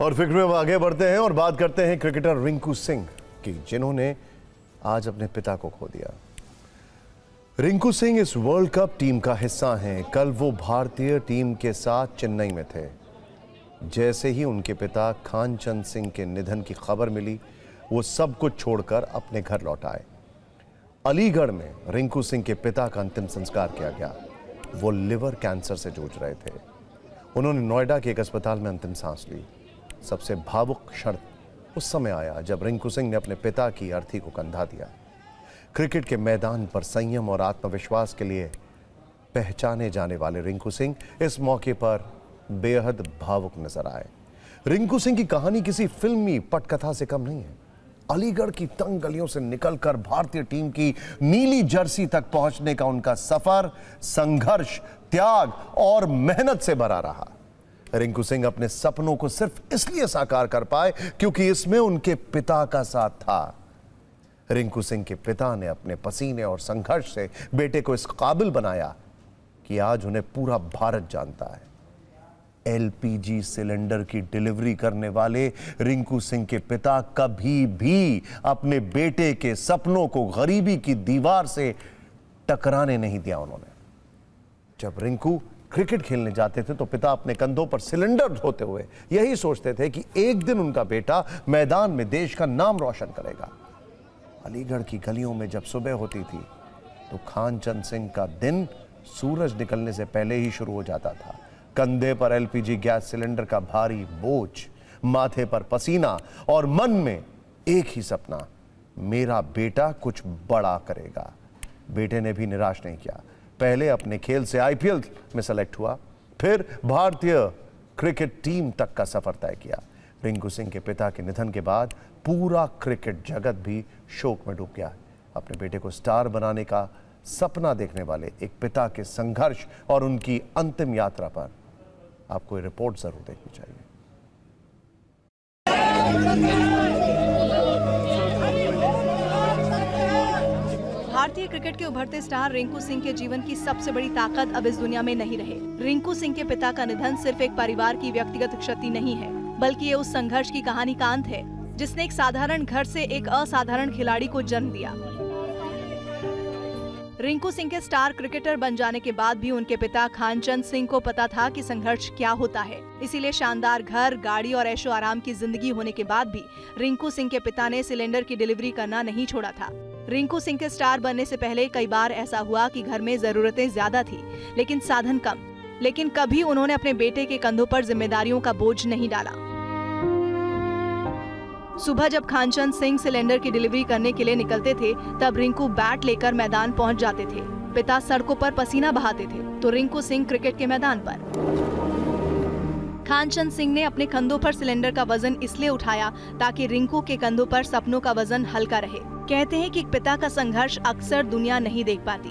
और फिक्र में आगे बढ़ते हैं और बात करते हैं क्रिकेटर रिंकू सिंह की, जिन्होंने आज अपने पिता को खो दिया। रिंकू सिंह इस वर्ल्ड कप टीम का हिस्सा हैं। कल वो भारतीय टीम के साथ चेन्नई में थे। जैसे ही उनके पिता खानचंद सिंह के निधन की खबर मिली, वो सब कुछ छोड़कर अपने घर लौट आए। अलीगढ़ में रिंकू सिंह के पिता का अंतिम संस्कार किया गया। वो लिवर कैंसर से जूझ रहे थे। उन्होंने नोएडा के एक अस्पताल में अंतिम सांस ली। सबसे भावुक क्षण उस समय आया जब रिंकू सिंह ने अपने पिता की अर्थी को कंधा दिया। क्रिकेट के मैदान पर संयम और आत्मविश्वास के लिए पहचाने जाने वाले रिंकू सिंह इस मौके पर बेहद भावुक नजर आए। रिंकू सिंह की कहानी किसी फिल्मी पटकथा से कम नहीं है। अलीगढ़ की तंग गलियों से निकलकर भारतीय टीम की नीली जर्सी तक पहुंचने का उनका सफर संघर्ष, त्याग और मेहनत से भरा रहा। रिंकू सिंह अपने सपनों को सिर्फ इसलिए साकार कर पाए क्योंकि इसमें उनके पिता का साथ था। रिंकू सिंह के पिता ने अपने पसीने और संघर्ष से बेटे को इस काबिल बनाया कि आज उन्हें पूरा भारत जानता है। एलपीजी सिलेंडर की डिलीवरी करने वाले रिंकू सिंह के पिता कभी भी अपने बेटे के सपनों को गरीबी की दीवार से टकराने नहीं दिया। उन्होंने जब रिंकू क्रिकेट खेलने जाते थे तो पिता अपने कंधों पर सिलेंडर ढोते हुए यही सोचते थे कि एक दिन उनका बेटा मैदान में देश का नाम रोशन करेगा। अलीगढ़ की गलियों में जब सुबह होती थी तो खानचंद सिंह का दिन सूरज निकलने से पहले ही शुरू हो जाता था। कंधे पर एलपीजी गैस सिलेंडर का भारी बोझ, माथे पर पसीना और मन में एक ही सपना, मेरा बेटा कुछ बड़ा करेगा। बेटे ने भी निराश नहीं किया। पहले अपने खेल से आईपीएल में सेलेक्ट हुआ, फिर भारतीय क्रिकेट टीम तक का सफर तय किया। रिंकू सिंह के पिता के निधन के बाद पूरा क्रिकेट जगत भी शोक में डूब गया। अपने बेटे को स्टार बनाने का सपना देखने वाले एक पिता के संघर्ष और उनकी अंतिम यात्रा पर आपको ये रिपोर्ट जरूर देखनी चाहिए। भारतीय क्रिकेट के उभरते स्टार रिंकू सिंह के जीवन की सबसे बड़ी ताकत अब इस दुनिया में नहीं रहे। रिंकू सिंह के पिता का निधन सिर्फ एक परिवार की व्यक्तिगत क्षति नहीं है, बल्कि ये उस संघर्ष की कहानी का अंत है जिसने एक साधारण घर से एक असाधारण खिलाड़ी को जन्म दिया। रिंकू सिंह के स्टार क्रिकेटर बन जाने के बाद भी उनके पिता खानचंद सिंह को पता था कि संघर्ष क्या होता है। इसीलिए शानदार घर, गाड़ी और ऐशो आराम की जिंदगी होने के बाद भी रिंकू सिंह के पिता ने सिलेंडर की डिलीवरी करना नहीं छोड़ा था। रिंकू सिंह के स्टार बनने से पहले कई बार ऐसा हुआ कि घर में जरूरतें ज्यादा थी लेकिन साधन कम, लेकिन कभी उन्होंने अपने बेटे के कंधों पर जिम्मेदारियों का बोझ नहीं डाला। सुबह जब खानचंद सिंह सिलेंडर की डिलीवरी करने के लिए निकलते थे तब रिंकू बैट लेकर मैदान पहुंच जाते थे। पिता सड़कों पर पसीना बहाते थे तो रिंकू सिंह क्रिकेट के मैदान पर। खानचंद सिंह ने अपने कंधों पर सिलेंडर का वजन इसलिए उठाया ताकि रिंकू के कंधों पर सपनों का वजन हल्का रहे। कहते हैं कि एक पिता का संघर्ष अक्सर दुनिया नहीं देख पाती।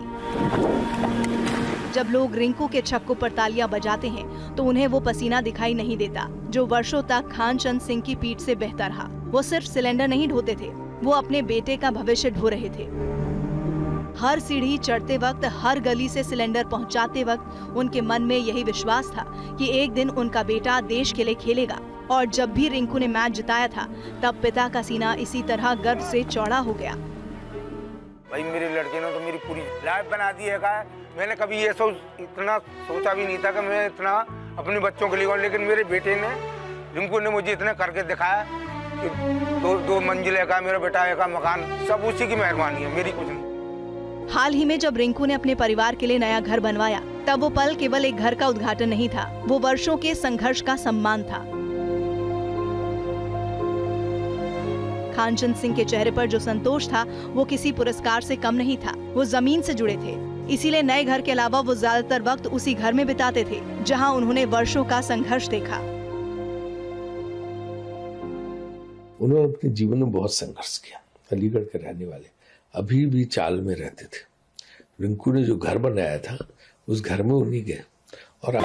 जब लोग रिंकू के छक्कों पर तालियां बजाते हैं तो उन्हें वो पसीना दिखाई नहीं देता जो वर्षों तक खानचंद सिंह की पीठ से बहता रहा। वो सिर्फ सिलेंडर नहीं ढोते थे, वो अपने बेटे का भविष्य ढो रहे थे। हर सीढ़ी चढ़ते वक्त, हर गली से सिलेंडर पहुंचाते वक्त उनके मन में यही विश्वास था कि एक दिन उनका बेटा देश के लिए खेलेगा। और जब भी रिंकू ने मैच जिताया था तब पिता का सीना इसी तरह गर्व से चौड़ा हो गया। भाई मेरे लड़के ने तो मेरी पूरी लाइफ बना दी है। मैंने कभी ये इतना सोचा भी नहीं था कि मैं इतना अपने बच्चों के लिए, लेकिन मेरे बेटे ने, रिंकू ने मुझे इतना करके दिखाया कि दो मंजिले का मेरा बेटा का मकान, सब उसी की मेहरबानी है, मेरी कुछ नहीं। हाल ही में जब रिंकू ने अपने परिवार के लिए नया घर बनवाया तब वो पल केवल एक घर का उद्घाटन नहीं था, वो वर्षों के संघर्ष का सम्मान था। खानचंद सिंह के चेहरे पर जो संतोष था वो किसी पुरस्कार से कम नहीं था। वो जमीन से जुड़े थे, इसीलिए नए घर के अलावा वो ज्यादातर वक्त उसी घर में बिताते थे जहां उन्होंने वर्षों का संघर्ष देखा। उन्होंने अपने जीवन में बहुत संघर्ष किया। अलीगढ़ के रहने वाले, अभी भी चाल में रहते थे। रिंकू ने जो घर बनाया था उस घर में उन्हीं गए और